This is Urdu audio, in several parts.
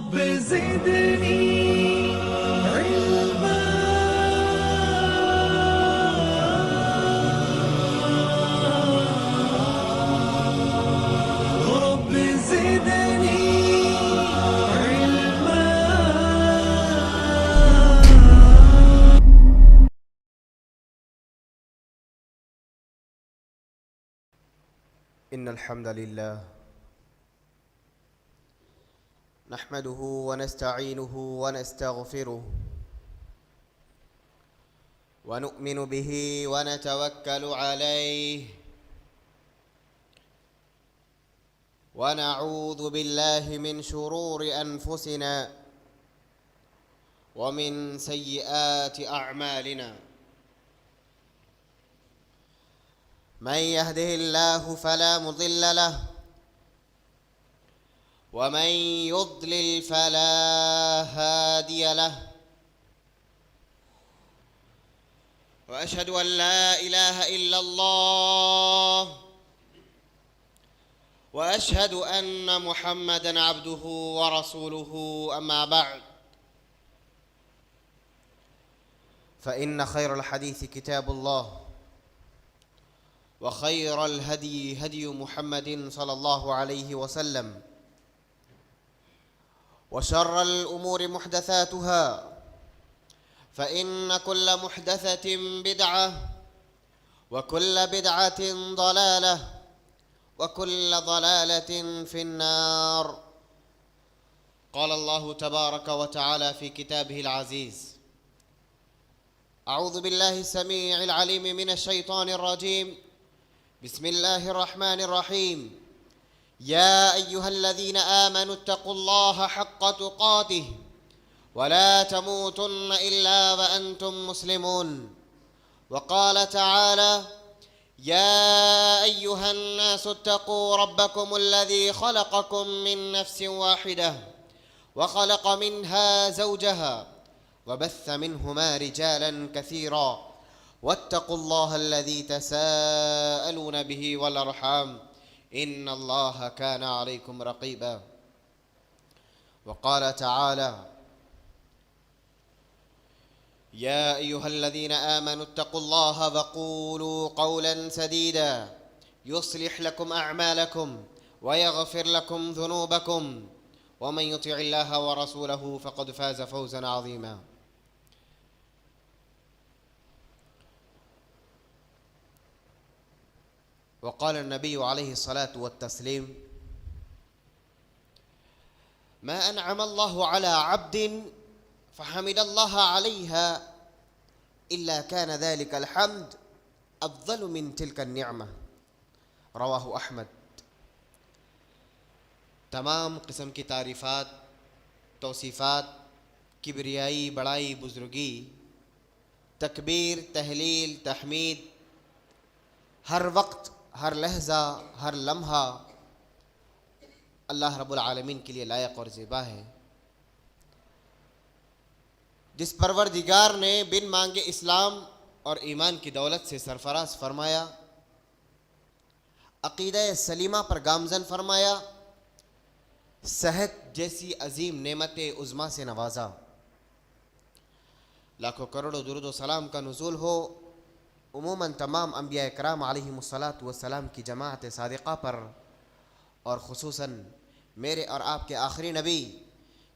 رب زدني علما. رب زدني علما. إن الحمد لله نحمده ونستعينه ونستغفره ونؤمن به ونتوكل عليه ونعوذ بالله من شرور أنفسنا ومن سيئات أعمالنا. من يهده الله فلا مضل له ومن يضلل فلا هادي له. وأشهد أن لا إله إلا الله وأشهد أن محمدًا عبده ورسوله. أما بعد، فإن خير الحديث كتاب الله، وخير الهدي هدي محمد صلى الله عليه وسلم، وشر الأمور محدثاتها، فإن كل محدثة بدعة، وكل بدعة ضلالة، وكل ضلالة في النار. قال الله تبارك وتعالى في كتابه العزيز: أعوذ بالله السميع العليم من الشيطان الرجيم. بسم الله الرحمن الرحيم. يا أيها الذين آمنوا اتقوا الله حق تقاته ولا تموتن إلا وأنتم مسلمون. وقال تعالى: يا أيها الناس اتقوا ربكم الذي خلقكم من نفس واحدة وخلق منها زوجها وبث منهما رجالا كثيرا واتقوا الله الذي تساءلون به والأرحام إن الله كان عليكم رقيبا. وقال تعالى: يا أيها الذين آمنوا اتقوا الله وقولوا قولا سديدا يصلح لكم أعمالكم ويغفر لكم ذنوبكم ومن يطع الله ورسوله فقد فاز فوزا عظيما. وقال النبي عليه الصلاة والتسليم: ما أنعم الله على عبد فحمد الله عليها إلا كان ذلك الحمد أفضل من تلك النعمة. رواہ احمد۔ تمام قسم کی تعریفات، توصیفات، کبریائی، بڑائی، بزرگی، تکبیر، تہلیل، تحمید، ہر وقت، ہر لحظہ، ہر لمحہ اللہ رب العالمین کے لیے لائق اور زیبا ہے، جس پروردگار نے بن مانگے اسلام اور ایمان کی دولت سے سرفراز فرمایا، عقیدہ سلیمہ پر گامزن فرمایا، صحت جیسی عظیم نعمت عظمیٰ سے نوازا۔ لاکھوں کروڑوں درود و سلام کا نزول ہو عموماً تمام انبیاء کرام علیہم الصلاۃ والسلام کی جماعت صادقہ پر، اور خصوصاً میرے اور آپ کے آخری نبی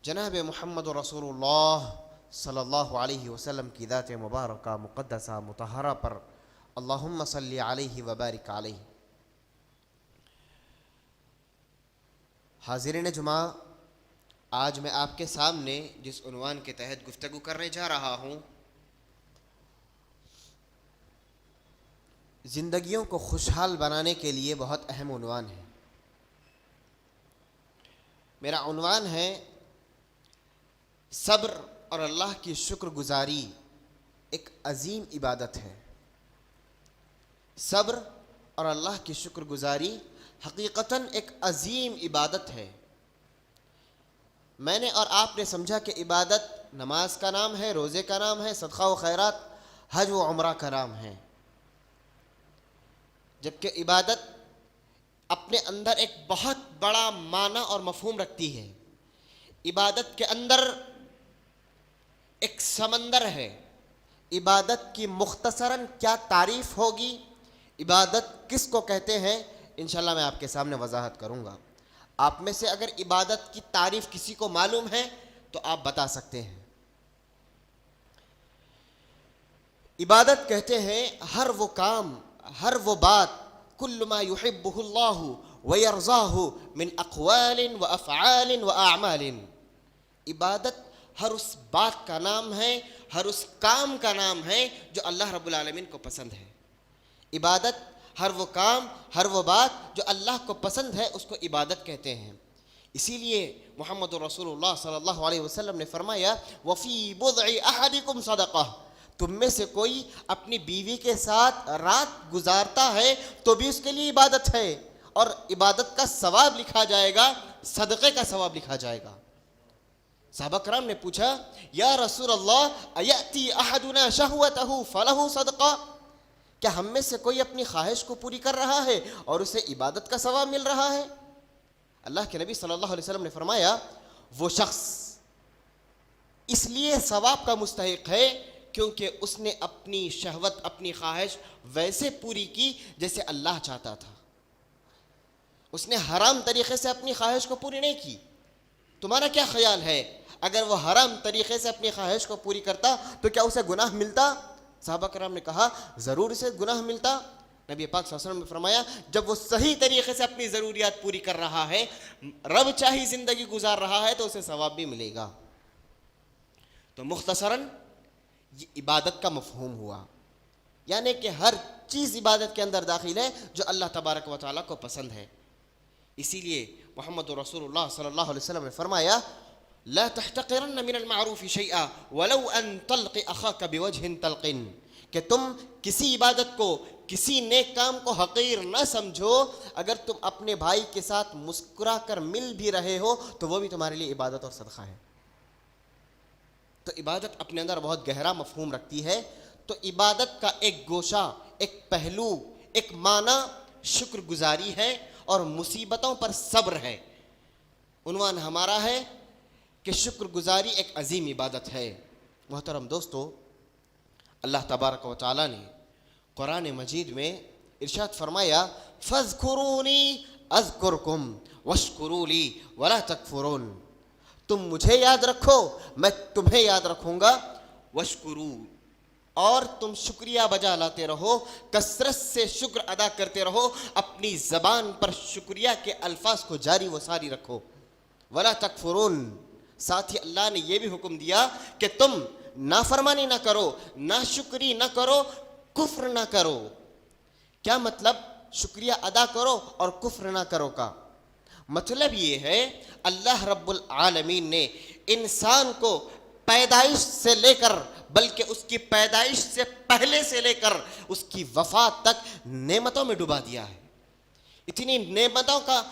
جناب محمد رسول اللہ صلی اللہ علیہ وسلم کی ذات مبارکہ مقدسہ مطہرہ پر، اللہم صلی علیہ وبارک علیہ۔ حاضرین جمعہ، آج میں آپ کے سامنے جس عنوان کے تحت گفتگو کرنے جا رہا ہوں، زندگیوں کو خوشحال بنانے کے لیے بہت اہم عنوان ہے۔ میرا عنوان ہے صبر اور اللہ کی شکر گزاری ایک عظیم عبادت ہے۔ صبر اور اللہ کی شکر گزاری حقیقتاً ایک عظیم عبادت ہے۔ میں نے اور آپ نے سمجھا کہ عبادت نماز کا نام ہے، روزے کا نام ہے، صدقہ و خیرات، حج و عمرہ کا نام ہے، جبکہ عبادت اپنے اندر ایک بہت بڑا معنی اور مفہوم رکھتی ہے۔ عبادت کے اندر ایک سمندر ہے. عبادت کی مختصراً کیا تعریف ہوگی, عبادت کس کو کہتے ہیں, انشاءاللہ میں آپ کے سامنے وضاحت کروں گا. آپ میں سے اگر عبادت کی تعریف کسی کو معلوم ہے تو آپ بتا سکتے ہیں. عبادت کہتے ہیں ہر وہ کام, ہر وہ بات, کل ما یحبہ اللہ ویرضاہ من اقوال و افعال و اعمال. عبادت ہر اس بات کا نام ہے, ہر اس کام کا نام ہے جو اللہ رب العالمین کو پسند ہے. عبادت ہر وہ کام, ہر وہ بات جو اللہ کو پسند ہے اس کو عبادت کہتے ہیں. اسی لیے محمد رسول اللہ صلی اللہ علیہ وسلم نے فرمایا وفی بضع احدکم صدقہ, تم میں سے کوئی اپنی بیوی کے ساتھ رات گزارتا ہے تو بھی اس کے لیے عبادت ہے, اور عبادت کا ثواب لکھا جائے گا, صدقے کا ثواب لکھا جائے گا. صحابہ کرام نے پوچھا یا رسول اللہ ایأتی احدنا شہوتہ فلہ صدقہ, کیا ہم میں سے کوئی اپنی خواہش کو پوری کر رہا ہے اور اسے عبادت کا ثواب مل رہا ہے؟ اللہ کے نبی صلی اللہ علیہ وسلم نے فرمایا وہ شخص اس لیے ثواب کا مستحق ہے کیونکہ اس نے اپنی شہوت, اپنی خواہش ویسے پوری کی جیسے اللہ چاہتا تھا. اس نے حرام طریقے سے اپنی خواہش کو پوری نہیں کی. تمہارا کیا خیال ہے اگر وہ حرام طریقے سے اپنی خواہش کو پوری کرتا تو کیا اسے گناہ ملتا؟ صحابہ کرام نے کہا ضرور اسے گناہ ملتا. نبی پاک صلی اللہ علیہ وسلم نے فرمایا جب وہ صحیح طریقے سے اپنی ضروریات پوری کر رہا ہے, رب چاہی زندگی گزار رہا ہے تو اسے ثواب بھی ملے گا. تو مختصراً یہ عبادت کا مفہوم ہوا, یعنی کہ ہر چیز عبادت کے اندر داخل ہے جو اللہ تبارک و تعالیٰ کو پسند ہے. اسی لیے محمد رسول اللہ صلی اللہ علیہ وسلم نے فرمایا لا تحتقرن من المعروف شیئا ولو ان تلق اخاک بوجہ طلق, کہ تم کسی عبادت کو, کسی نیک کام کو حقیر نہ سمجھو, اگر تم اپنے بھائی کے ساتھ مسکرا کر مل بھی رہے ہو تو وہ بھی تمہارے لیے عبادت اور صدقہ ہے. تو عبادت اپنے اندر بہت گہرا مفہوم رکھتی ہے. تو عبادت کا ایک گوشہ, ایک پہلو, ایک معنی شکر گزاری ہے اور مصیبتوں پر صبر ہے. عنوان ہمارا ہے کہ شکر گزاری ایک عظیم عبادت ہے. محترم دوستو, اللہ تبارک و تعالیٰ نے قرآن مجید میں ارشاد فرمایا فاذکرونی اذکرکم واشکروا لی ولا تکفرون, تم مجھے یاد رکھو میں تمہیں یاد رکھوں گا, واشکروا, اور تم شکریہ بجا لاتے رہو, کثرت سے شکر ادا کرتے رہو, اپنی زبان پر شکریہ کے الفاظ کو جاری و ساری رکھو, ولا تکفرون. ساتھ ہی اللہ نے یہ بھی حکم دیا کہ تم نافرمانی نہ کرو, ناشکری نہ کرو, کفر نہ کرو. کیا مطلب شکریہ ادا کرو اور کفر نہ کرو کا؟ مطلب یہ ہے اللہ رب العالمین نے انسان کو پیدائش سے لے کر, بلکہ اس کی پیدائش سے پہلے سے لے کر اس کی وفات تک نعمتوں میں ڈبا دیا ہے. اتنی نعمتوں کا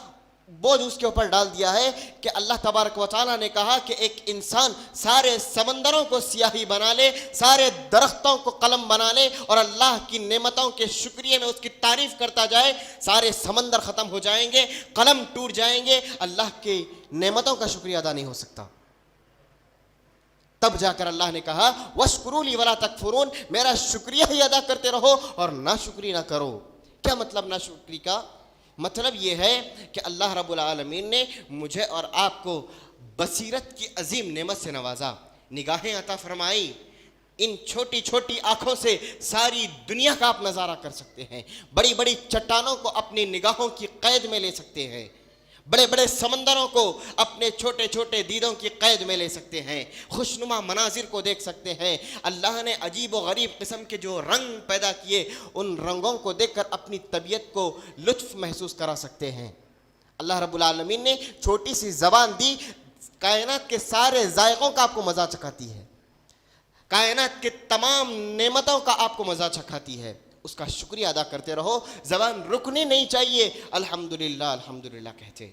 بوجھ اس کے اوپر ڈال دیا ہے کہ اللہ تبارک و تعالیٰ نے کہا کہ ایک انسان سارے سمندروں کو سیاہی بنا لے, سارے درختوں کو قلم بنا لے اور اللہ کی نعمتوں کے شکریہ میں اس کی تعریف کرتا جائے, سارے سمندر ختم ہو جائیں گے, قلم ٹوٹ جائیں گے, اللہ کی نعمتوں کا شکریہ ادا نہیں ہو سکتا. تب جا کر اللہ نے کہا واشکروا لی ولا تکفرون, میرا شکریہ ہی ادا کرتے رہو اور ناشکری نہ کرو. کیا مطلب ناشکری کا؟ مطلب یہ ہے کہ اللہ رب العالمین نے مجھے اور آپ کو بصیرت کی عظیم نعمت سے نوازا, نگاہیں عطا فرمائی. ان چھوٹی چھوٹی آنکھوں سے ساری دنیا کا آپ نظارہ کر سکتے ہیں, بڑی بڑی چٹانوں کو اپنی نگاہوں کی قید میں لے سکتے ہیں, بڑے بڑے سمندروں کو اپنے چھوٹے چھوٹے دیدوں کی قید میں لے سکتے ہیں, خوشنما مناظر کو دیکھ سکتے ہیں. اللہ نے عجیب و غریب قسم کے جو رنگ پیدا کیے ان رنگوں کو دیکھ کر اپنی طبیعت کو لطف محسوس کرا سکتے ہیں. اللہ رب العالمین نے چھوٹی سی زبان دی, کائنات کے سارے ذائقوں کا آپ کو مزہ چکھاتی ہے, کائنات کے تمام نعمتوں کا آپ کو مزہ چکھاتی ہے. اس کا شکریہ ادا کرتے رہو, زبان رکنی نہیں چاہیے, الحمدللہ الحمدللہ کہتے.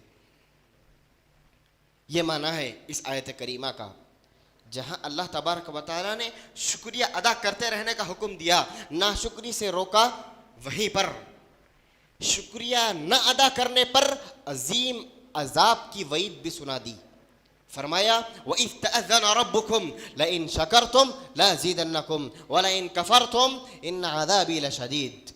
یہ معنی ہے اس آیت کریمہ کا, جہاں اللہ تبارک و تعالیٰ نے شکریہ ادا کرتے رہنے کا حکم دیا, ناشکری سے روکا, وہیں پر شکریہ نہ ادا کرنے پر عظیم عذاب کی وعید بھی سنا دی. فرمایا وَإِذْ تَأَذَّنَ رَبُّكُمْ لَئِن شَكَرْتُمْ لَأَزِيدَنَّكُمْ وَلَئِن كَفَرْتُمْ إِنَّ عَذَابِي لَشَدِيدٌ.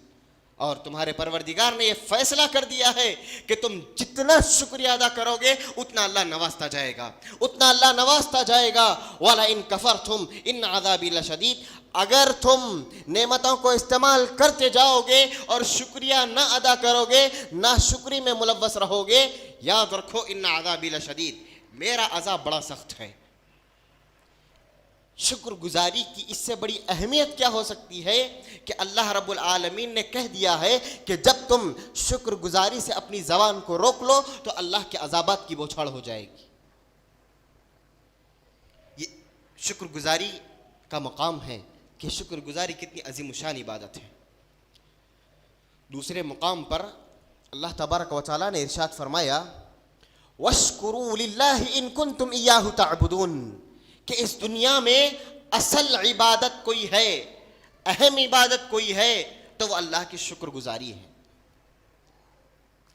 اور تمہارے پروردگار نے یہ فیصلہ کر دیا ہے کہ تم جتنا شکریہ ادا کرو گے اتنا اللہ نوازتا جائے گا، اتنا اللہ نوازتا جائے گا. وَلَئِن كَفَرْتُمْ إِنَّ عَذَابِي لَشَدِيدٌ. اگر تم نعمتوں کو استعمال کرتے جاؤ گے اور شکریہ نہ ادا کرو گے، نہ شکری میں ملوث رہو گے، یاد رکھو ان عذابی لشدید، میرا عذاب بڑا سخت ہے. شکر گزاری کی اس سے بڑی اہمیت کیا ہو سکتی ہے کہ اللہ رب العالمین نے کہہ دیا ہے کہ جب تم شکر گزاری سے اپنی زبان کو روک لو تو اللہ کے عذابات کی بوچھاڑ ہو جائے گی. یہ شکر گزاری کا مقام ہے کہ شکر گزاری کتنی عظیم الشان عبادت ہے. دوسرے مقام پر اللہ تبارک و تعالیٰ نے ارشاد فرمایا وَاشْكُرُوا لِلَّهِ إِن كُنتُمْ إِيَّاهُ تَعْبُدُونَ، کہ اس دنیا میں اصل عبادت کوئی ہے، اہم عبادت کوئی ہے تو وہ اللہ کی شکر گزاری ہے.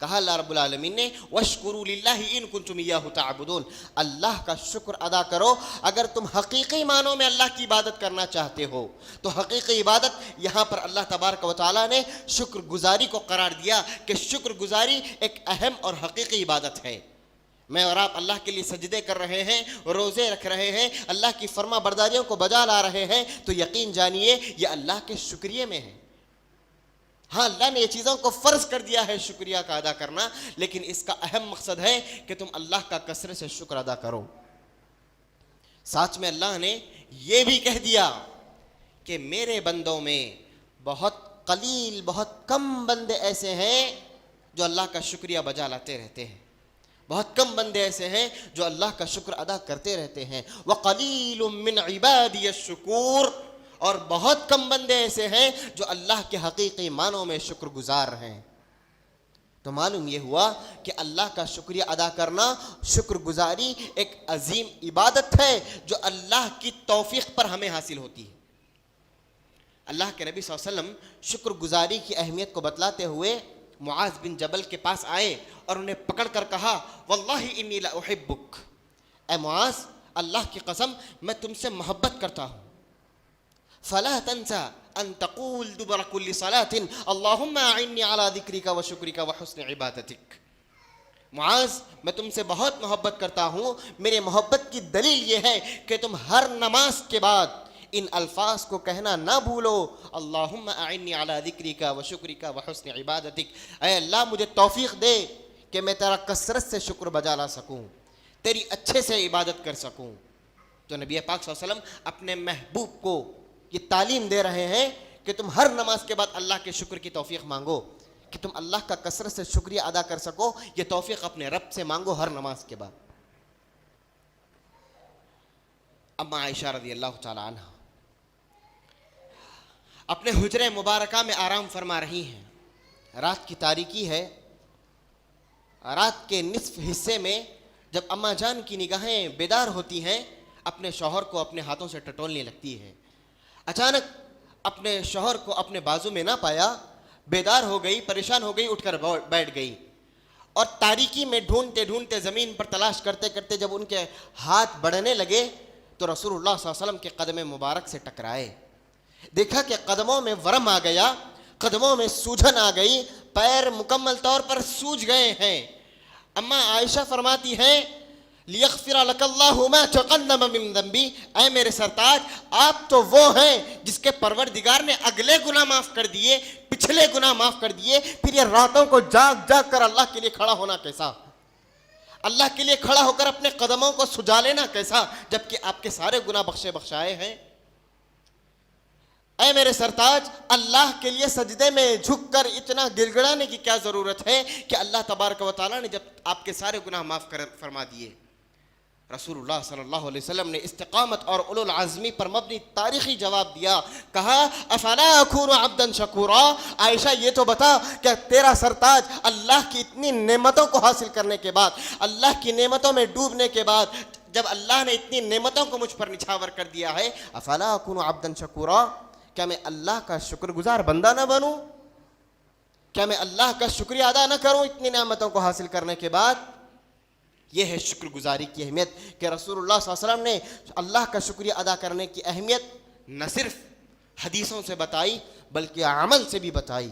کہا اللہ رب العالمین نے وَاشْكُرُوا لِلَّهِ إِن كُنتُمْ إِيَّاهُ تَعْبُدُونَ، اللہ کا شکر ادا کرو. اگر تم حقیقی معنوں میں اللہ کی عبادت کرنا چاہتے ہو تو حقیقی عبادت یہاں پر اللہ تبارک و تعالیٰ نے شکر گزاری کو قرار دیا کہ شکر گزاری ایک اہم اور حقیقی عبادت ہے. میں اور آپ اللہ کے لیے سجدے کر رہے ہیں، روزے رکھ رہے ہیں، اللہ کی فرما برداریوں کو بجا لا رہے ہیں تو یقین جانیے یہ اللہ کے شکریہ میں ہے. ہاں اللہ نے یہ چیزوں کو فرض کر دیا ہے شکریہ کا ادا کرنا، لیکن اس کا اہم مقصد ہے کہ تم اللہ کا کثرت سے شکر ادا کرو. ساتھ میں اللہ نے یہ بھی کہہ دیا کہ میرے بندوں میں بہت قلیل، بہت کم بندے ایسے ہیں جو اللہ کا شکریہ بجا لاتے رہتے ہیں. بہت کم بندے ایسے ہیں جو اللہ کا شکر ادا کرتے رہتے ہیں. وَقَلِيلٌ مِّنْ عِبَادِيَ الشُّكُورُ، اور بہت کم بندے ایسے ہیں جو اللہ کے حقیقی معنوں میں شکر گزار ہیں. تو معلوم یہ ہوا کہ اللہ کا شکریہ ادا کرنا، شکر گزاری ایک عظیم عبادت ہے جو اللہ کی توفیق پر ہمیں حاصل ہوتی ہے. اللہ کے نبی صلی اللہ علیہ وسلم شکر گزاری کی اہمیت کو بتلاتے ہوئے معاذ بن جبل کے پاس آئے اور انہیں پکڑ کر کہا واللہ انی لاحبک، اے معاذ اللہ کی قسم میں تم سے محبت کرتا ہوں. فلا تنسى ان تقول دبر كل صلاة اللهم اعني على ذكرك وشكرك وحسن عبادتك. معاذ میں تم سے بہت محبت کرتا ہوں، میرے محبت کی دلیل یہ ہے کہ تم ہر نماز کے بعد ان الفاظ کو کہنا نہ بھولو، اللہم اعنی علی ذکرک و شکرک و حسن عبادتک، اے اللہ مجھے توفیق دے کہ میں تیرا کثرت سے شکر بجا لا سکوں، تیری اچھے سے عبادت کر سکوں. تو نبی پاک صلی اللہ علیہ وسلم اپنے محبوب کو یہ تعلیم دے رہے ہیں کہ تم ہر نماز کے بعد اللہ کے شکر کی توفیق مانگو، کہ تم اللہ کا کثرت سے شکریہ ادا کر سکو. یہ توفیق اپنے رب سے مانگو ہر نماز کے بعد. اما عائشہ رضی اللہ تعالی عنہ اپنے حجرے مبارکہ میں آرام فرما رہی ہیں. رات کی تاریکی ہے. رات کے نصف حصے میں جب اماں جان کی نگاہیں بیدار ہوتی ہیں اپنے شوہر کو اپنے ہاتھوں سے ٹٹولنے لگتی ہے. اچانک اپنے شوہر کو اپنے بازو میں نہ پایا، بیدار ہو گئی، پریشان ہو گئی، اٹھ کر بیٹھ گئی اور تاریکی میں ڈھونڈتے ڈھونڈتے زمین پر تلاش کرتے کرتے جب ان کے ہاتھ بڑھنے لگے تو رسول اللہ صلی اللہ علیہ وسلم کے قدم مبارک سے ٹکرائے. دیکھا کہ قدموں میں ورم آ گیا، قدموں میں سوجن آ گئی، پیر مکمل طور پر سوج گئے ہیں. اماں عائشہ فرماتی ہیں لیغفر لک اللہ ما تقدم من ذنبی، اے میرے سرتاج آپ تو وہ ہیں جس کے پروردگار نے اگلے گناہ معاف کر دیے، پچھلے گناہ معاف کر دیے. پھر یہ راتوں کو جاگ جاگ کر اللہ کے لیے کھڑا ہونا کیسا، اللہ کے لیے کھڑا ہو کر اپنے قدموں کو سجا لینا کیسا، جبکہ آپ کے سارے گناہ بخشائے ہیں. اے میرے سرتاج اللہ کے لیے سجدے میں جھک کر اتنا گڑ گڑانے کی کیا ضرورت ہے کہ اللہ تبارک و تعالیٰ نے جب آپ کے سارے گناہ معاف فرما دیے. رسول اللہ صلی اللہ علیہ وسلم نے استقامت اور اولو العزمی پر مبنی تاریخی جواب دیا. کہا افلا اکون عبدا شکورا، عائشہ یہ تو بتا کہ تیرا سرتاج اللہ کی اتنی نعمتوں کو حاصل کرنے کے بعد، اللہ کی نعمتوں میں ڈوبنے کے بعد، جب اللہ نے اتنی نعمتوں کو مجھ پر نچھاور کر دیا ہے، افلا اکون عبدا شکورا، کیا میں اللہ کا شکر گزار بندہ نہ بنوں؟ کیا میں اللہ کا شکریہ ادا نہ کروں اتنی نعمتوں کو حاصل کرنے کے بعد؟ یہ ہے شکر گزاری کی اہمیت کہ رسول اللہ صلی اللہ علیہ وسلم نے اللہ کا شکریہ ادا کرنے کی اہمیت نہ صرف حدیثوں سے بتائی بلکہ عمل سے بھی بتائی۔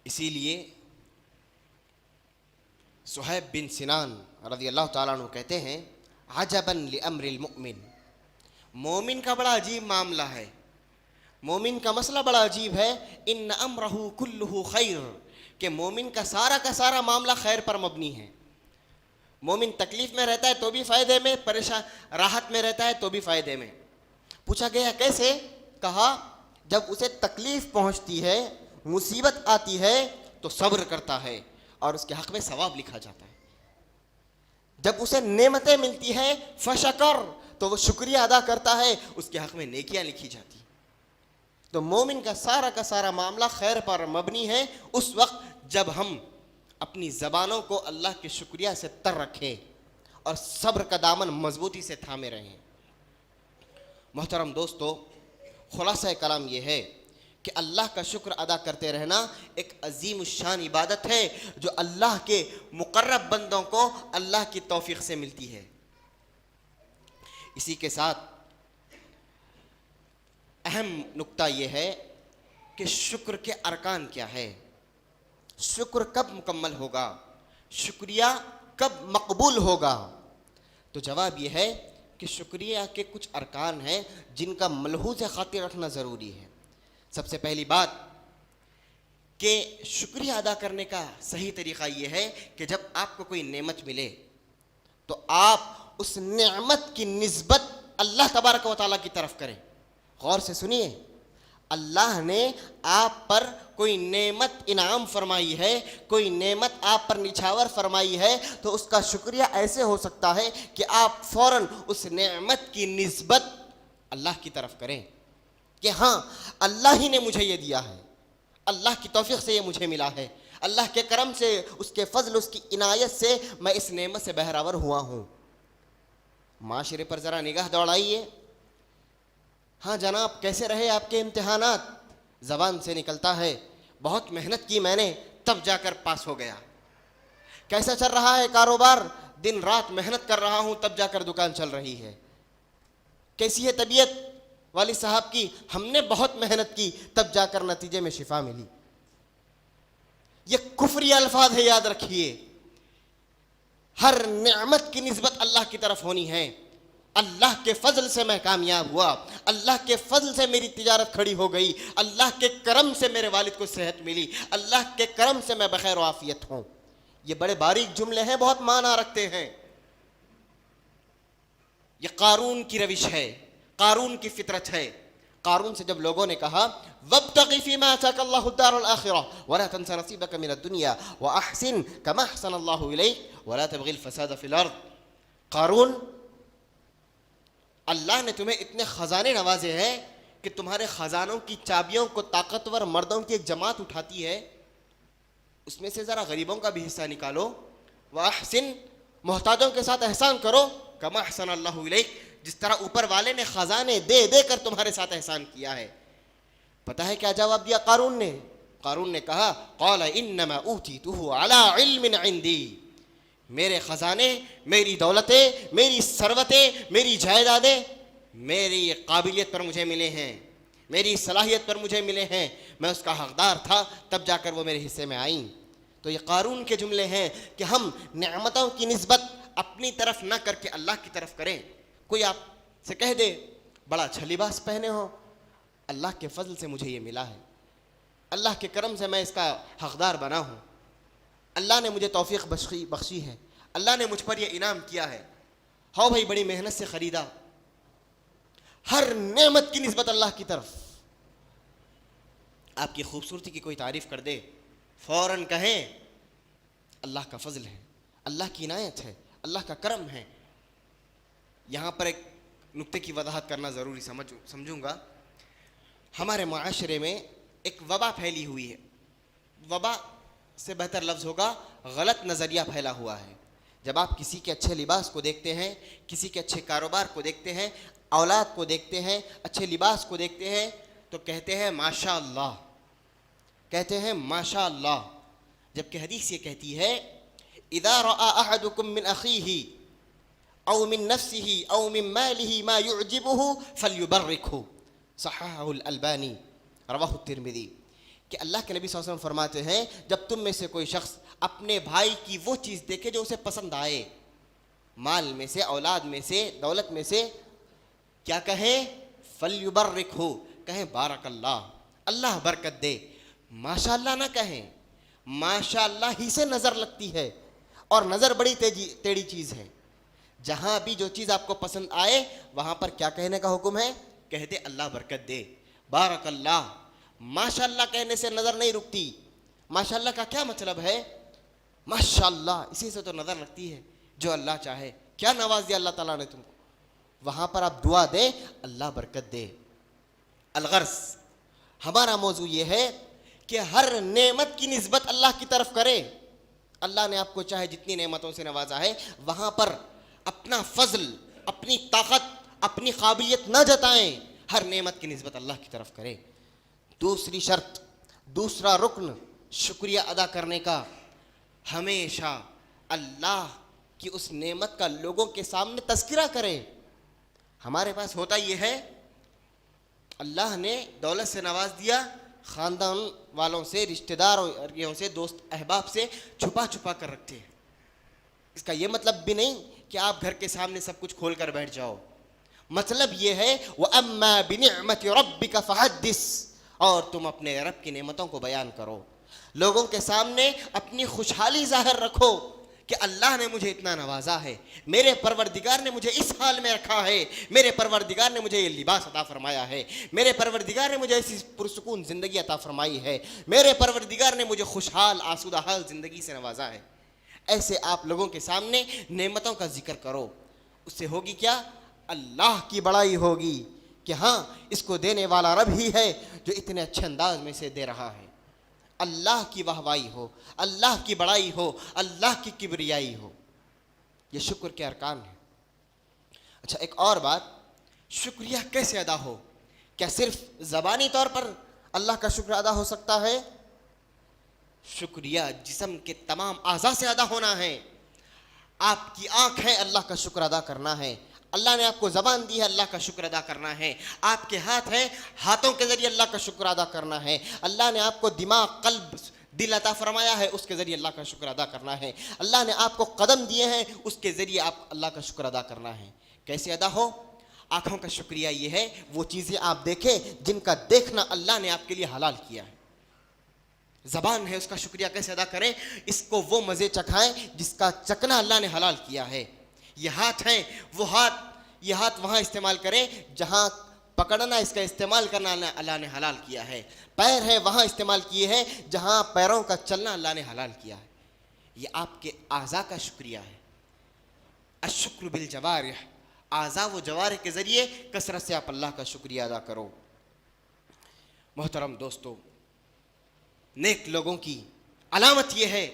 اسی لیے صہیب بن سنان رضی اللہ تعالیٰ عنہ کہتے ہیں عجباً لامر المؤمن، مومن کا بڑا عجیب معاملہ ہے، مومن کا مسئلہ بڑا عجیب ہے، ان امرہ کلہ خیر، کہ مومن کا سارا معاملہ خیر پر مبنی ہے۔ مومن تکلیف میں رہتا ہے تو بھی فائدے میں، پریشان راحت میں رہتا ہے تو بھی فائدے میں۔ پوچھا گیا کیسے؟ کہا جب اسے تکلیف پہنچتی ہے، مصیبت آتی ہے تو صبر کرتا ہے اور اس کے حق میں ثواب لکھا جاتا ہے۔ جب اسے نعمتیں ملتی ہے فشکر، تو وہ شکریہ ادا کرتا ہے، اس کے حق میں نیکیاں لکھی جاتی۔ تو مومن کا سارا معاملہ خیر پر مبنی ہے اس وقت جب ہم اپنی زبانوں کو اللہ کے شکریہ سے تر رکھیں اور صبر کا دامن مضبوطی سے تھامے رہیں۔ محترم دوستو، خلاصہ کلام یہ ہے کہ اللہ کا شکر ادا کرتے رہنا ایک عظیم الشان عبادت ہے جو اللہ کے مقرب بندوں کو اللہ کی توفیق سے ملتی ہے۔ اسی کے ساتھ اہم نکتہ یہ ہے کہ شکر کے ارکان کیا ہے، شکر کب مکمل ہوگا، شکریہ کب مقبول ہوگا؟ تو جواب یہ ہے کہ شکریہ کے کچھ ارکان ہیں جن کا ملحوظ خاطر رکھنا ضروری ہے۔ سب سے پہلی بات کہ شکریہ ادا کرنے کا صحیح طریقہ یہ ہے کہ جب آپ کو کوئی نعمت ملے تو آپ اس نعمت کی نسبت اللہ تبارک و تعالیٰ کی طرف کریں۔ غور سے سنیے، اللہ نے آپ پر کوئی نعمت انعام فرمائی ہے، کوئی نعمت آپ پر نچھاور فرمائی ہے، تو اس کا شکریہ ایسے ہو سکتا ہے کہ آپ فوراً اس نعمت کی نسبت اللہ کی طرف کریں کہ ہاں اللہ ہی نے مجھے یہ دیا ہے، اللہ کی توفیق سے یہ مجھے ملا ہے، اللہ کے کرم سے، اس کے فضل، اس کی عنایت سے میں اس نعمت سے بہرور ہوا ہوں۔ معاشرے پر ذرا نگاہ دوڑائیے، ہاں جناب کیسے رہے آپ کے امتحانات؟ زبان سے نکلتا ہے بہت محنت کی میں نے تب جا کر پاس ہو گیا۔ کیسا چل رہا ہے کاروبار؟ دن رات محنت کر رہا ہوں تب جا کر دکان چل رہی ہے۔ کیسی ہے طبیعت والد صاحب کی؟ ہم نے بہت محنت کی تب جا کر نتیجے میں شفا ملی۔ یہ کفری الفاظ ہے، یاد رکھیے۔ ہر نعمت کی نسبت اللہ کی طرف ہونی ہے۔ اللہ کے فضل سے میں کامیاب ہوا، اللہ کے فضل سے میری تجارت کھڑی ہو گئی، اللہ کے کرم سے میرے والد کو صحت ملی، اللہ کے کرم سے میں بخیر و عافیت ہوں۔ یہ بڑے باریک جملے ہیں، بہت معنی رکھتے ہیں۔ یہ قارون کی روش ہے، قارون کی فطرت ہے۔ قارون سے جب لوگوں نے کہا وَابْتَغِ فِي مَا آتَاكَ اللَّهُ الدَّارَ الْآخِرَةَ وَلَا تَنْسَ نَصِيبَكَ مِنَ الدُّنْيَا وَأَحْسِنْ كَمَا أَحْسَنَ اللَّهُ إِلَيْكَ وَلَا تَبْغِ الْفَسَادَ فِي الْأَرْضِ۔ قارون، اللہ نے تمہیں اتنے خزانے نوازے ہیں کہ تمہارے خزانوں کی چابیوں کو طاقتور مردوں کی ایک جماعت اٹھاتی ہے، اس میں سے ذرا غریبوں کا بھی حصہ نکالو۔ وَأَحْسِنْ، محتاجوں کے ساتھ احسان کرو، كَمَا أَحْسَنَ اللَّهُ إِلَيْكَ، جس طرح اوپر والے نے خزانے دے دے کر تمہارے ساتھ احسان کیا ہے۔ پتہ ہے کیا جواب دیا قارون نے؟ قارون نے کہا قال انما اوتیتہ علی علم عندی، میرے خزانے، میری دولتیں، میری ثروتیں، میری جائیدادیں میری قابلیت پر مجھے ملے ہیں، میری صلاحیت پر مجھے ملے ہیں، میں اس کا حقدار تھا تب جا کر وہ میرے حصے میں آئیں۔ تو یہ قارون کے جملے ہیں کہ ہم نعمتوں کی نسبت اپنی طرف نہ کر کے اللہ کی طرف کریں۔ کوئی آپ سے کہہ دے بڑا اچھا لباس پہنے ہو، اللہ کے فضل سے مجھے یہ ملا ہے، اللہ کے کرم سے میں اس کا حقدار بنا ہوں، اللہ نے مجھے توفیق بخشی ہے، اللہ نے مجھ پر یہ انعام کیا ہے، ہاؤ بھائی بڑی محنت سے خریدا۔ ہر نعمت کی نسبت اللہ کی طرف۔ آپ کی خوبصورتی کی کوئی تعریف کر دے، فوراً کہیں اللہ کا فضل ہے، اللہ کی عنایت ہے، اللہ کا کرم ہے۔ یہاں پر ایک نکتے کی وضاحت کرنا ضروری سمجھوں گا۔ ہمارے معاشرے میں ایک وبا پھیلی ہوئی ہے، وبا سے بہتر لفظ ہوگا غلط نظریہ پھیلا ہوا ہے۔ جب آپ کسی کے اچھے لباس کو دیکھتے ہیں، کسی کے اچھے کاروبار کو دیکھتے ہیں، اولاد کو دیکھتے ہیں، اچھے لباس کو دیکھتے ہیں، تو کہتے ہیں ماشاء اللہ، کہتے ہیں ماشاء اللہ۔ جبکہ حدیث یہ کہتی ہے اذا رأى احدكم من اخيه او من نفسه او من ماله ما يعجبه فليبركه صححه الالبانی رواہ الترمذی، کہ اللہ کے نبی صلی اللہ علیہ وسلم فرماتے ہیں جب تم میں سے کوئی شخص اپنے بھائی کی وہ چیز دیکھے جو اسے پسند آئے، مال میں سے، اولاد میں سے، دولت میں سے، کیا کہیں؟ فلیبرکہ، کہیں بارک اللہ، اللہ برکت دے۔ ماشاء اللہ نہ کہیں، ماشاء اللہ ہی سے نظر لگتی ہے، اور نظر بڑی ٹیڑھی چیز ہے۔ جہاں بھی جو چیز آپ کو پسند آئے وہاں پر کیا کہنے کا حکم ہے؟ کہتے اللہ برکت دے، بارک اللہ۔ ماشاء اللہ کہنے سے نظر نہیں رکتی۔ ماشاء اللہ کا کیا مطلب ہے؟ ماشاء اللہ، اسی سے تو نظر لگتی ہے، جو اللہ چاہے۔ کیا نواز دیا اللہ تعالیٰ نے تم کو، وہاں پر آپ دعا دیں اللہ برکت دے۔ الغرض ہمارا موضوع یہ ہے کہ ہر نعمت کی نسبت اللہ کی طرف کرے۔ اللہ نے آپ کو چاہے جتنی نعمتوں سے نوازا ہے وہاں پر اپنا فضل، اپنی طاقت، اپنی قابلیت نہ جتائیں، ہر نعمت کی نسبت اللہ کی طرف کرے۔ دوسری شرط، دوسرا رکن شکریہ ادا کرنے کا، ہمیشہ اللہ کی اس نعمت کا لوگوں کے سامنے تذکرہ کرے۔ ہمارے پاس ہوتا یہ ہے، اللہ نے دولت سے نواز دیا، خاندان والوں سے، رشتہ داروں سے، دوست احباب سے چھپا چھپا کر رکھتے ہیں۔ اس کا یہ مطلب بھی نہیں کہ آپ گھر کے سامنے سب کچھ کھول کر بیٹھ جاؤ، مطلب یہ ہے وَأَمَّا بِنِعْمَةِ رَبِّكَ فَحَدِّثْ، اور تم اپنے رب کی نعمتوں کو بیان کرو، لوگوں کے سامنے اپنی خوشحالی ظاہر رکھو کہ اللہ نے مجھے اتنا نوازا ہے، میرے پروردگار نے مجھے اس حال میں رکھا ہے، میرے پروردگار نے مجھے یہ لباس عطا فرمایا ہے، میرے پروردگار نے مجھے ایسی پرسکون زندگی عطا فرمائی ہے، میرے پروردگار نے مجھے خوشحال آسودہ حال زندگی سے نوازا ہے۔ ایسے آپ لوگوں کے سامنے نعمتوں کا ذکر کرو، اس سے ہوگی کیا؟ اللہ کی بڑائی ہوگی کہ ہاں اس کو دینے والا رب ہی ہے جو اتنے اچھے انداز میں سے دے رہا ہے۔ اللہ کی واہوائی ہو، اللہ کی بڑائی ہو، اللہ کی کبریائی ہو، یہ شکر کے ارکان ہیں۔ اچھا ایک اور بات، شکریہ کیسے ادا ہو؟ کیا صرف زبانی طور پر اللہ کا شکر ادا ہو سکتا ہے؟ شکریہ جسم کے تمام اعضاء سے ادا ہونا ہے۔ آپ کی آنکھ ہے، اللہ کا شکر ادا کرنا ہے۔ اللہ نے آپ کو زبان دی ہے، اللہ کا شکر ادا کرنا ہے۔ آپ کے ہاتھ ہیں، ہاتھوں کے ذریعے اللہ کا شکر ادا کرنا ہے۔ اللہ نے آپ کو دماغ، قلب، دل عطا فرمایا ہے، اس کے ذریعے اللہ کا شکر ادا کرنا ہے۔ اللہ نے آپ کو قدم دیے ہیں، اس کے ذریعے آپ اللہ کا شکر ادا کرنا ہے۔ کیسے ادا ہو؟ آنکھوں کا شکریہ یہ ہے وہ چیزیں آپ دیکھیں جن کا دیکھنا اللہ نے آپ کے لیے حلال کیا ہے۔ زبان ہے، اس کا شکریہ کیسے ادا کریں؟ اس کو وہ مزے چکھائیں جس کا چکنا اللہ نے حلال کیا ہے۔ یہ ہاتھ ہیں، یہ ہاتھ وہاں استعمال کریں جہاں پکڑنا، اس کا استعمال کرنا اللہ نے حلال کیا ہے۔ پیر ہے، وہاں استعمال کیے ہیں جہاں پیروں کا چلنا اللہ نے حلال کیا ہے۔ یہ آپ کے اعضاء کا شکریہ ہے۔ الشکر بالجوارح، اعضاء و جوارح کے ذریعے کثرت سے آپ اللہ کا شکریہ ادا کرو۔ محترم دوستو، نیک لوگوں کی علامت یہ ہے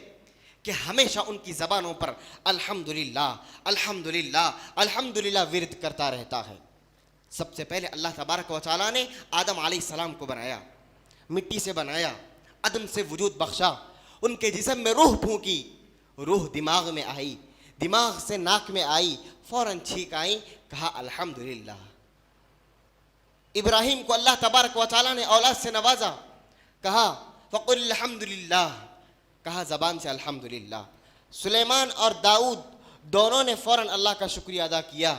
کہ ہمیشہ ان کی زبانوں پر الحمدللہ الحمدللہ الحمدللہ ورد کرتا رہتا ہے۔ سب سے پہلے اللہ تبارک و تعالیٰ نے آدم علیہ السلام کو بنایا، مٹی سے بنایا، عدم سے وجود بخشا، ان کے جسم میں روح پھونکی، روح دماغ میں آئی، دماغ سے ناک میں آئی، فوراً چھینک آئی، کہا الحمدللہ۔ ابراہیم کو اللہ تبارک و تعالیٰ نے اولاد سے نوازا، کہا فقل الحمدللہ، کہا زبان سے الحمدللہ۔ سلیمان اور داؤد دونوں نے فوراً اللہ کا شکریہ ادا کیا،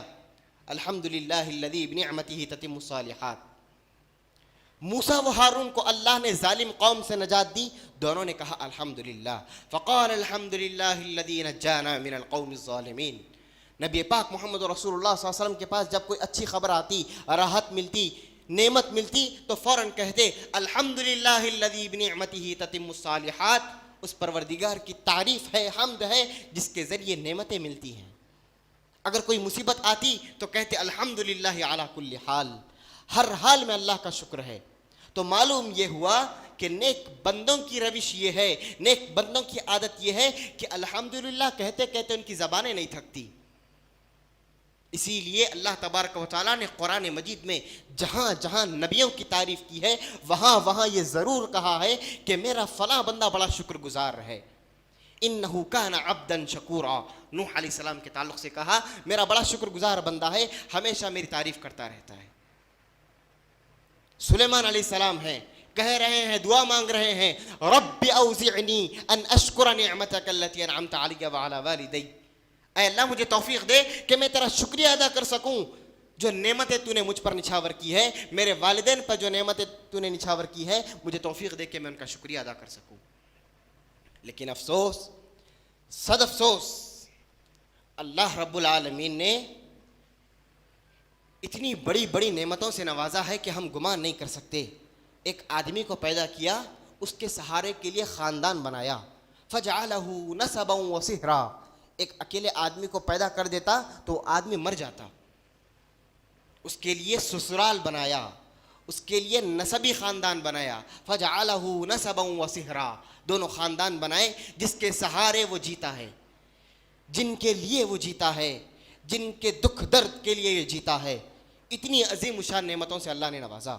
الحمدللہ الذی بنعمتہ تتم الصالحات۔ موسیٰ و ہارون کو اللہ نے ظالم قوم سے نجات دی، دونوں نے کہا الحمدللہ، فقال الحمدللہ الذی نجانا من القوم الظالمین۔ نبی پاک محمد رسول اللہ صلی اللہ علیہ وسلم کے پاس جب کوئی اچھی خبر آتی، راحت ملتی، نعمت ملتی، تو فوراً کہتے الحمدللہ الذی بنعمتہ تتم الصالحات۔ اس پروردگار کی تعریف ہے، حمد ہے جس کے ذریعے نعمتیں ملتی ہیں۔ اگر کوئی مصیبت آتی تو کہتے الحمدللہ علی کل حال، ہر حال میں اللہ کا شکر ہے۔ تو معلوم یہ ہوا کہ نیک بندوں کی روش یہ ہے، نیک بندوں کی عادت یہ ہے کہ الحمدللہ کہتے کہتے ان کی زبانیں نہیں تھکتی۔ اسی لیے اللہ تبارک و تعالیٰ نے قرآن مجید میں جہاں جہاں نبیوں کی تعریف کی ہے وہاں وہاں یہ ضرور کہا ہے کہ میرا فلاں بندہ بڑا شکر گزار ہے۔ انہو کان عبدا شکورا. نوح علیہ السلام کے تعلق سے کہا میرا بڑا شکر گزار بندہ ہے, ہمیشہ میری تعریف کرتا رہتا ہے. سلیمان علیہ السلام ہیں, کہہ رہے ہیں, دعا مانگ رہے ہیں, رب اوزعنی ان اشکر نعمتک التی انعمت علی وعلی والدی, اے اللہ مجھے توفیق دے کہ میں تیرا شکریہ ادا کر سکوں جو نعمتیں تو نے مجھ پر نچھاور کی ہے, میرے والدین پر جو نعمتیں تو نے نچھاور کی ہے مجھے توفیق دے کہ میں ان کا شکریہ ادا کر سکوں. لیکن افسوس, صد افسوس, اللہ رب العالمین نے اتنی بڑی بڑی نعمتوں سے نوازا ہے کہ ہم گمان نہیں کر سکتے. ایک آدمی کو پیدا کیا, اس کے سہارے کے لیے خاندان بنایا, فجعلہ نسبا وصہرا, ایک اکیلے آدمی کو پیدا کر دیتا تو آدمی مر جاتا, اس کے لیے سسرال بنایا, اس کے لیے نسبی خاندان بنایا, فجعلہ نسبا وصہرا, دونوں خاندان بنائے جس کے سہارے وہ جیتا ہے, جن کے لیے وہ جیتا ہے, جن کے دکھ درد کے لیے یہ جیتا ہے. اتنی عظیم الشان نعمتوں سے اللہ نے نوازا.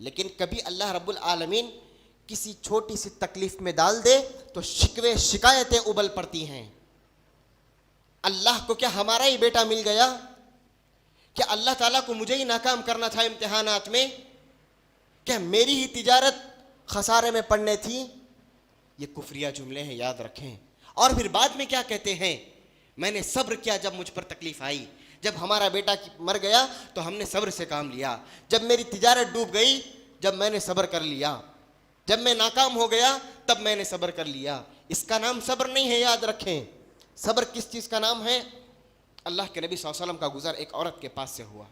لیکن کبھی اللہ رب العالمین کسی چھوٹی سی تکلیف میں ڈال دے تو شکوے شکایتیں ابل پڑتی ہیں. اللہ کو کیا ہمارا ہی بیٹا مل گیا؟ کیا اللہ تعالیٰ کو مجھے ہی ناکام کرنا تھا امتحانات میں؟ کیا میری ہی تجارت خسارے میں پڑنے تھی؟ یہ کفریہ جملے ہیں, یاد رکھیں. اور پھر بعد میں کیا کہتے ہیں, میں نے صبر کیا جب مجھ پر تکلیف آئی, جب ہمارا بیٹا مر گیا تو ہم نے صبر سے کام لیا, جب میری تجارت ڈوب گئی جب میں نے صبر کر لیا, جب میں ناکام ہو گیا تب میں نے صبر کر لیا. اس کا نام صبر نہیں ہے, یاد رکھیں. صبر کس چیز کا نام ہے؟ اللہ کے نبی صلی اللہ علیہ وسلم کا گزر ایک عورت کے پاس سے ہوا,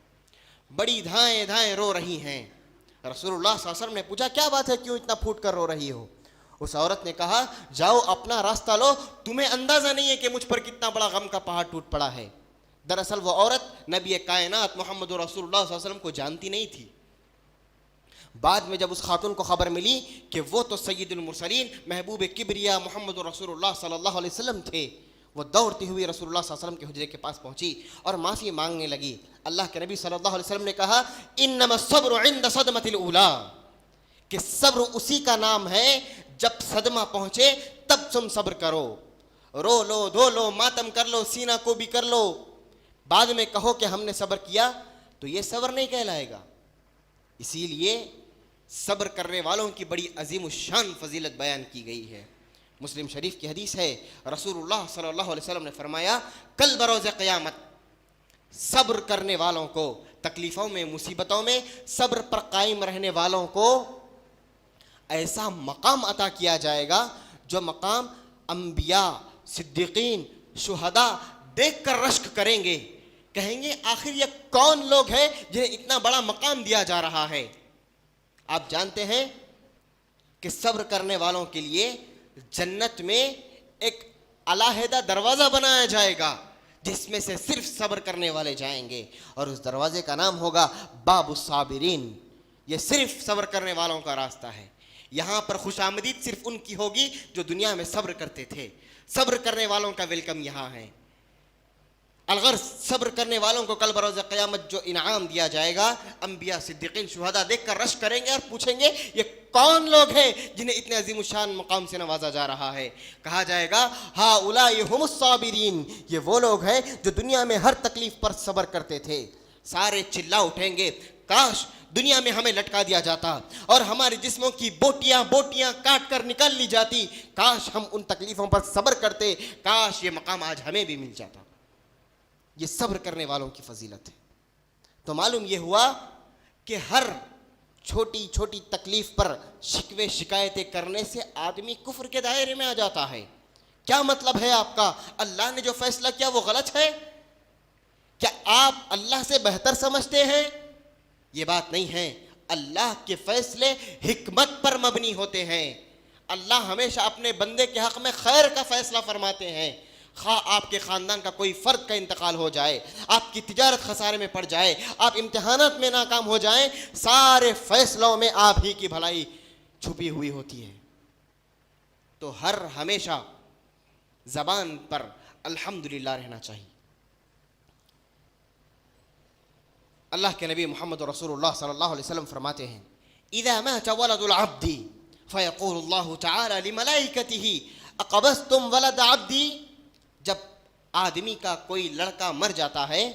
بڑی دھائیں دھائیں رو رہی ہیں. رسول اللہ صلی اللہ علیہ وسلم نے پوچھا کیا بات ہے, کیوں اتنا پھوٹ کر رو رہی ہو؟ اس عورت نے کہا جاؤ اپنا راستہ لو, تمہیں اندازہ نہیں ہے کہ مجھ پر کتنا بڑا غم کا پہاڑ ٹوٹ پڑا ہے. دراصل وہ عورت نبی کائنات محمد رسول اللہ صلی اللہ علیہ وسلم کو جانتی نہیں تھی. بعد میں جب اس خاتون کو خبر ملی کہ وہ تو سید المرسلین محبوب کبریا محمد رسول اللہ صلی اللہ علیہ وسلم تھے, وہ دوڑتی ہوئی رسول اللہ صلی اللہ علیہ وسلم کے حجرے کے پاس پہنچی اور معافی مانگنے لگی. اللہ کے نبی صلی اللہ علیہ وسلم نے کہا انما الصبر عند صدمۃ الاولی, کہ صبر اسی کا نام ہے جب صدمہ پہنچے تب تم صبر کرو. رو لو, دھو لو, ماتم کر لو, سینہ کو بھی کر لو, بعد میں کہو کہ ہم نے صبر کیا تو یہ صبر نہیں کہلائے گا. اسی لیے صبر کرنے والوں کی بڑی عظیم الشان فضیلت بیان کی گئی ہے. مسلم شریف کی حدیث ہے, رسول اللہ صلی اللہ علیہ وسلم نے فرمایا کل بروز قیامت صبر کرنے والوں کو, تکلیفوں میں مصیبتوں میں صبر پر قائم رہنے والوں کو ایسا مقام عطا کیا جائے گا جو مقام انبیاء, صدیقین, شہداء دیکھ کر رشک کریں گے, کہیں گے آخر یہ کون لوگ ہیں جنہیں اتنا بڑا مقام دیا جا رہا ہے. آپ جانتے ہیں کہ صبر کرنے والوں کے لیے جنت میں ایک علیحدہ دروازہ بنایا جائے گا جس میں سے صرف صبر کرنے والے جائیں گے, اور اس دروازے کا نام ہوگا باب الصابرین. یہ صرف صبر کرنے والوں کا راستہ ہے. یہاں پر خوش آمدید صرف ان کی ہوگی جو دنیا میں صبر کرتے تھے. صبر کرنے والوں کا ویلکم یہاں ہے. الغرض صبر کرنے والوں کو کل بروز قیامت جو انعام دیا جائے گا, انبیاء, صدیقین, شہداء دیکھ کر رشک کریں گے اور پوچھیں گے یہ کون لوگ ہیں جنہیں اتنے عظیم الشان مقام سے نوازا جا رہا ہے. کہا جائے گا ہؤلاء هم الصابرین, یہ وہ لوگ ہیں جو دنیا میں ہر تکلیف پر صبر کرتے تھے. سارے چلا اٹھیں گے کاش دنیا میں ہمیں لٹکا دیا جاتا اور ہمارے جسموں کی بوٹیاں بوٹیاں کاٹ کر نکال لی جاتی, کاش ہم ان تکلیفوں پر صبر کرتے, کاش یہ مقام آج ہمیں بھی مل جاتا. یہ صبر کرنے والوں کی فضیلت ہے. تو معلوم یہ ہوا کہ ہر چھوٹی چھوٹی تکلیف پر شکوے شکایتیں کرنے سے آدمی کفر کے دائرے میں آ جاتا ہے. کیا مطلب ہے آپ کا؟ اللہ نے جو فیصلہ کیا وہ غلط ہے؟ کیا آپ اللہ سے بہتر سمجھتے ہیں؟ یہ بات نہیں ہے. اللہ کے فیصلے حکمت پر مبنی ہوتے ہیں. اللہ ہمیشہ اپنے بندے کے حق میں خیر کا فیصلہ فرماتے ہیں. خواہ آپ کے خاندان کا کوئی فرد کا انتقال ہو جائے, آپ کی تجارت خسارے میں پڑ جائے, آپ امتحانات میں ناکام ہو جائیں, سارے فیصلوں میں آپ ہی کی بھلائی چھپی ہوئی ہوتی ہے. تو ہر ہمیشہ زبان پر الحمدللہ رہنا چاہیے. اللہ کے نبی محمد رسول اللہ صلی اللہ علیہ وسلم فرماتے ہیں اذا مات ولد العبد فيقول الله تعالى لملائكته اقبضتم ولد عبدی، جب آدمی کا کوئی لڑکا مر جاتا ہے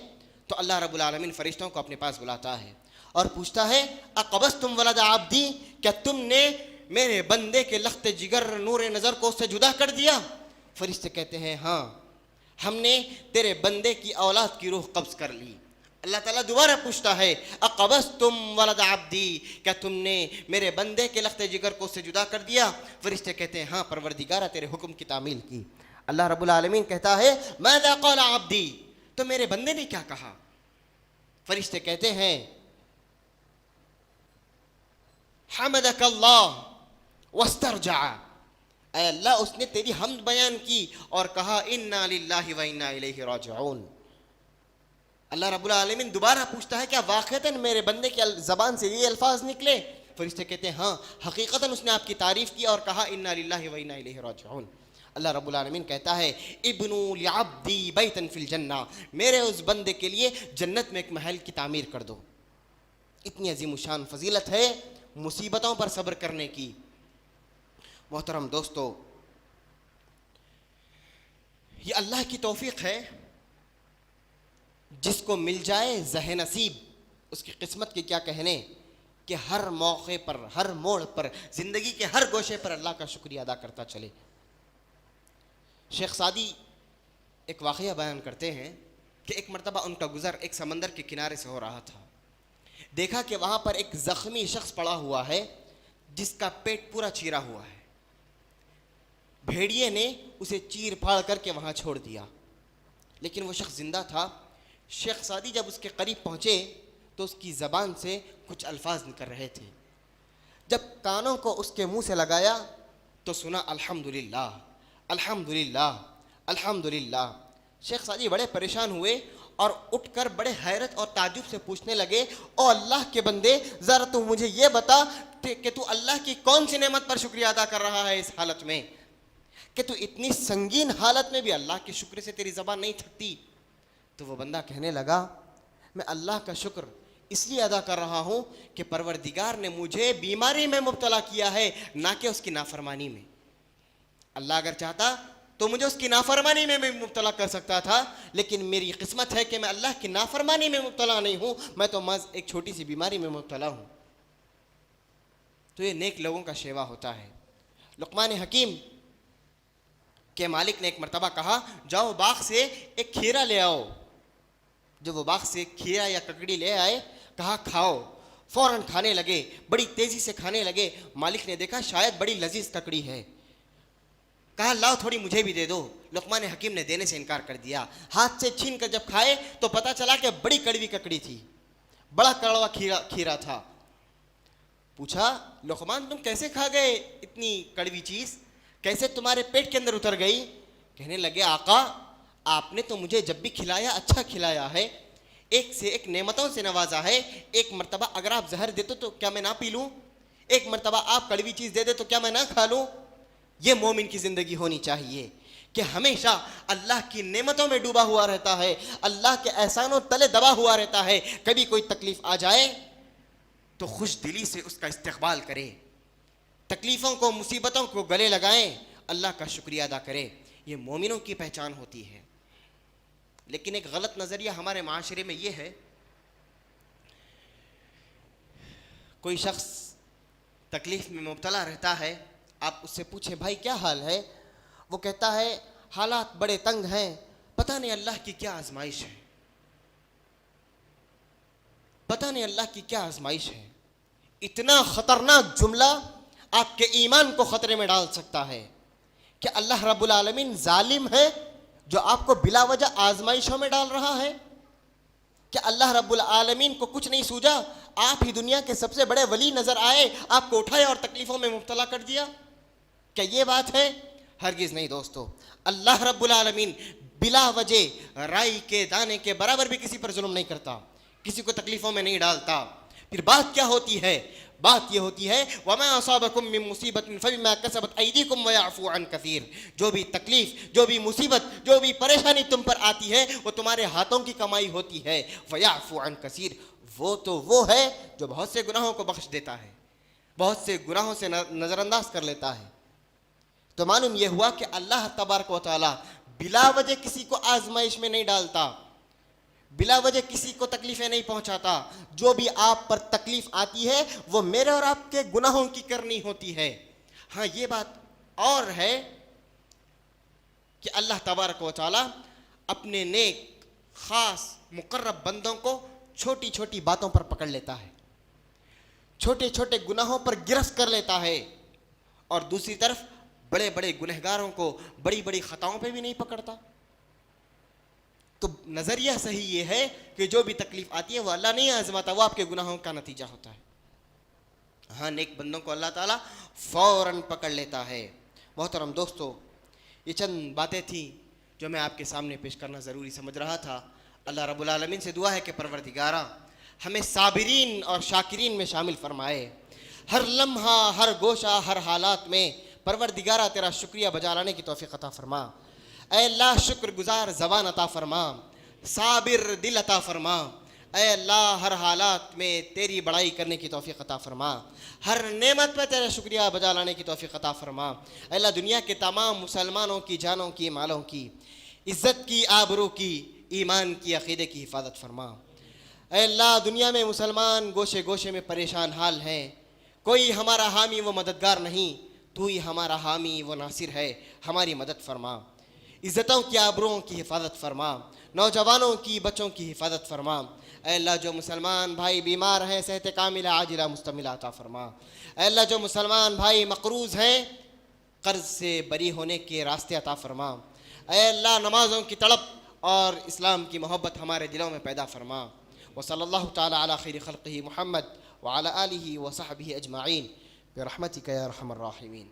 تو اللہ رب العالمین فرشتوں کو اپنے پاس بلاتا ہے اور پوچھتا ہے اقبضتم ولد عبدی، کیا تم نے میرے بندے کے لخت جگر نور نظر کو اس سے جدا کر دیا؟ فرشتے کہتے ہیں ہاں، ہم نے تیرے بندے کی اولاد کی روح قبض کر لی۔ اللہ تعالیٰ دوبارہ پوچھتا ہے اقبضتم ولد عبدی، کیا تم نے میرے بندے کے لخت جگر کو اس سے جدا کر دیا؟ فرشتے کہتے ہیں ہاں پروردگارہ، تیرے حکم کی تعمیل کی۔ اللہ رب العالمین کہتا ہے ماذا قال عبدی، تو میرے بندے نے کیا کہا؟ فرشتے کہتے ہیں حمدک اللہ واسترجع، اے اللہ اس نے تیری حمد بیان کی اور کہا انا للہ و انا الیہ راجعون۔ اللہ رب العالمین دوبارہ پوچھتا ہے کیا واقعتاً میرے بندے کی زبان سے یہ الفاظ نکلے؟ فرشتے کہتے ہیں ہاں، حقیقتاً اس نے آپ کی تعریف کی اور کہا انا للہ و انا الیہ راجعون۔ اللہ رب العالمین کہتا ہے ابنوا لعبدی بیتا فی الجنہ، میرے اس بندے کے لیے جنت میں ایک محل کی تعمیر کر دو۔ اتنی عظیم الشان فضیلت ہے مصیبتوں پر صبر کرنے کی۔ محترم دوستو، یہ اللہ کی توفیق ہے، جس کو مل جائے زہ نصیب، اس کی قسمت کے کیا کہنے، کہ ہر موقع پر، ہر موڑ پر، زندگی کے ہر گوشے پر اللہ کا شکریہ ادا کرتا چلے۔ شیخ سعدی ایک واقعہ بیان کرتے ہیں کہ ایک مرتبہ ان کا گزر ایک سمندر کے کنارے سے ہو رہا تھا۔ دیکھا کہ وہاں پر ایک زخمی شخص پڑا ہوا ہے جس کا پیٹ پورا چیرا ہوا ہے۔ بھیڑیے نے اسے چیر پھاڑ کر کے وہاں چھوڑ دیا، لیکن وہ شخص زندہ تھا۔ شیخ سعدی جب اس کے قریب پہنچے تو اس کی زبان سے کچھ الفاظ نکل رہے تھے۔ جب کانوں کو اس کے منہ سے لگایا تو سنا الحمدللہ الحمدللہ الحمدللہ۔ شیخ سعدی بڑے پریشان ہوئے اور اٹھ کر بڑے حیرت اور تعجب سے پوچھنے لگے او اللہ کے بندے، ذرا تو مجھے یہ بتا کہ تو اللہ کی کون سی نعمت پر شکریہ ادا کر رہا ہے اس حالت میں، کہ تو اتنی سنگین حالت میں بھی اللہ کے شکر سے تیری زبان نہیں تھکتی؟ تو وہ بندہ کہنے لگا میں اللہ کا شکر اس لیے ادا کر رہا ہوں کہ پروردگار نے مجھے بیماری میں مبتلا کیا ہے، نہ کہ اس کی نافرمانی میں۔ اللہ اگر چاہتا تو مجھے اس کی نافرمانی میں بھی مبتلا کر سکتا تھا، لیکن میری قسمت ہے کہ میں اللہ کی نافرمانی میں مبتلا نہیں ہوں، میں تو محض ایک چھوٹی سی بیماری میں مبتلا ہوں۔ تو یہ نیک لوگوں کا شیوا ہوتا ہے۔ لقمان حکیم کے مالک نے ایک مرتبہ کہا جاؤ باغ سے ایک کھیرا لے آؤ۔ جب وہ باغ سے کھیرا یا ککڑی لے آئے، کہا کھاؤ، فوراً کھانے لگے، بڑی تیزی سے کھانے لگے۔ مالک نے دیکھا شاید بڑی لذیذ ککڑی ہے، کہا لاؤ تھوڑی مجھے بھی دے دو۔ لقمان حکیم نے دینے سے انکار کر دیا۔ ہاتھ سے چھین کر جب کھائے تو پتہ چلا کہ بڑی کڑوی ککڑی تھی، بڑا کڑوا کھیرا تھا۔ پوچھا لقمان تم کیسے کھا گئے اتنی کڑوی چیز، کیسے تمہارے پیٹ کے اندر اتر گئی؟ کہنے لگے آقا آپ نے تو مجھے جب بھی کھلایا اچھا کھلایا ہے، ایک سے ایک نعمتوں سے نوازا ہے۔ ایک مرتبہ اگر آپ زہر دیتے تو کیا میں نہ پی لوں؟ ایک مرتبہ آپ کڑوی چیز دے دے تو کیا میں نہ کھا لوں؟ یہ مومن کی زندگی ہونی چاہیے کہ ہمیشہ اللہ کی نعمتوں میں ڈوبا ہوا رہتا ہے، اللہ کے احسانوں تلے دبا ہوا رہتا ہے۔ کبھی کوئی تکلیف آ جائے تو خوش دلی سے اس کا استقبال کرے، تکلیفوں کو مصیبتوں کو گلے لگائیں، اللہ کا شکریہ ادا کرے۔ یہ مومنوں کی پہچان ہوتی ہے۔ لیکن ایک غلط نظریہ ہمارے معاشرے میں یہ ہے، کوئی شخص تکلیف میں مبتلا رہتا ہے، آپ اس سے پوچھیں بھائی کیا حال ہے، وہ کہتا ہے حالات بڑے تنگ ہیں، پتہ نہیں اللہ کی کیا آزمائش ہے، پتہ نہیں اللہ کی کیا آزمائش ہے۔ اتنا خطرناک جملہ آپ کے ایمان کو خطرے میں ڈال سکتا ہے کہ اللہ رب العالمین ظالم ہے جو آپ کو بلا وجہ آزمائشوں میں ڈال رہا ہے؟ کہ اللہ رب العالمین کو کچھ نہیں سوجا، آپ ہی دنیا کے سب سے بڑے ولی نظر آئے، آپ کو اٹھائے اور تکلیفوں میں مبتلا کر دیا؟ کیا یہ بات ہے؟ ہرگز نہیں دوستو۔ اللہ رب العالمین بلا وجہ رائی کے دانے کے برابر بھی کسی پر ظلم نہیں کرتا، کسی کو تکلیفوں میں نہیں ڈالتا۔ پھر بات کیا ہوتی ہے؟ بات یہ ہوتی ہے وَمَا أَصَابَكُم مِّن مُّصِيبَةٍ فَبِمَا كَسَبَتْ أَيْدِيكُمْ وَيَعْفُو عَن كَثِيرٍ۔ جو بھی تکلیف، جو بھی مصیبت، جو بھی پریشانی تم پر آتی ہے وہ تمہارے ہاتھوں کی کمائی ہوتی ہے۔ وَيَعْفُو عَن كَثِيرٍ، وہ تو وہ ہے جو بہت سے گناہوں کو بخش دیتا ہے، بہت سے گناہوں سے نظر انداز کر لیتا ہے۔ تو معلوم یہ ہوا کہ اللہ تبارک و تعالی بلا وجہ کسی کو آزمائش میں نہیں ڈالتا، بلا وجہ کسی کو تکلیفیں نہیں پہنچاتا. جو بھی آپ پر تکلیف آتی ہے وہ میرے اور آپ کے گناہوں کی کرنی ہوتی ہے. ہاں یہ بات اور ہے کہ اللہ تبارک و تعالی اپنے نیک خاص مقرب بندوں کو چھوٹی چھوٹی باتوں پر پکڑ لیتا ہے، چھوٹے چھوٹے گناہوں پر گرفت کر لیتا ہے، اور دوسری طرف بڑے بڑے گنہگاروں کو بڑی بڑی خطاؤں پہ بھی نہیں پکڑتا. تو نظریہ صحیح یہ ہے کہ جو بھی تکلیف آتی ہے وہ اللہ نہیں آزماتا، وہ آپ کے گناہوں کا نتیجہ ہوتا ہے. ہاں نیک بندوں کو اللہ تعالیٰ فوراً پکڑ لیتا ہے. محترم دوستو، یہ چند باتیں تھیں جو میں آپ کے سامنے پیش کرنا ضروری سمجھ رہا تھا. اللہ رب العالمین سے دعا ہے کہ پروردگارا ہمیں صابرین اور شاکرین میں شامل فرمائے. ہر لمحہ، ہر گوشہ، ہر حالات میں پروردگارا تیرا شکریہ بجا لانے کی توفیق عطا فرما. اے اللہ شکر گزار زبان عطا فرما، صابر دل عطا فرما. اے اللہ ہر حالات میں تیری بڑائی کرنے کی توفیق عطا فرما، ہر نعمت پہ تیرا شکریہ بجا لانے کی توفیق عطا فرما. اے اللہ دنیا کے تمام مسلمانوں کی جانوں کی، مالوں کی، عزت کی، آبرو کی، ایمان کی، عقیدے کی حفاظت فرما. اے اللہ دنیا میں مسلمان گوشے گوشے میں پریشان حال ہیں، کوئی ہمارا حامی و مددگار نہیں، تو ہی ہمارا حامی و ناصر ہے، ہماری مدد فرما. عزتوں کی، آبروؤں کی حفاظت فرما، نوجوانوں کی، بچوں کی حفاظت فرما. اے اللہ جو مسلمان بھائی بیمار ہیں صحت کاملہ عاجلہ مستملہ عطا فرما. اے اللہ جو مسلمان بھائی مقروض ہیں قرض سے بری ہونے کے راستے عطا فرما. اے اللہ نمازوں کی طلب اور اسلام کی محبت ہمارے دلوں میں پیدا فرما. وصلی اللہ تعالی علی خیر خلقہ محمد وعلی آلہ وصحبہ اجمعین برحمتک یا ارحم الراحمین.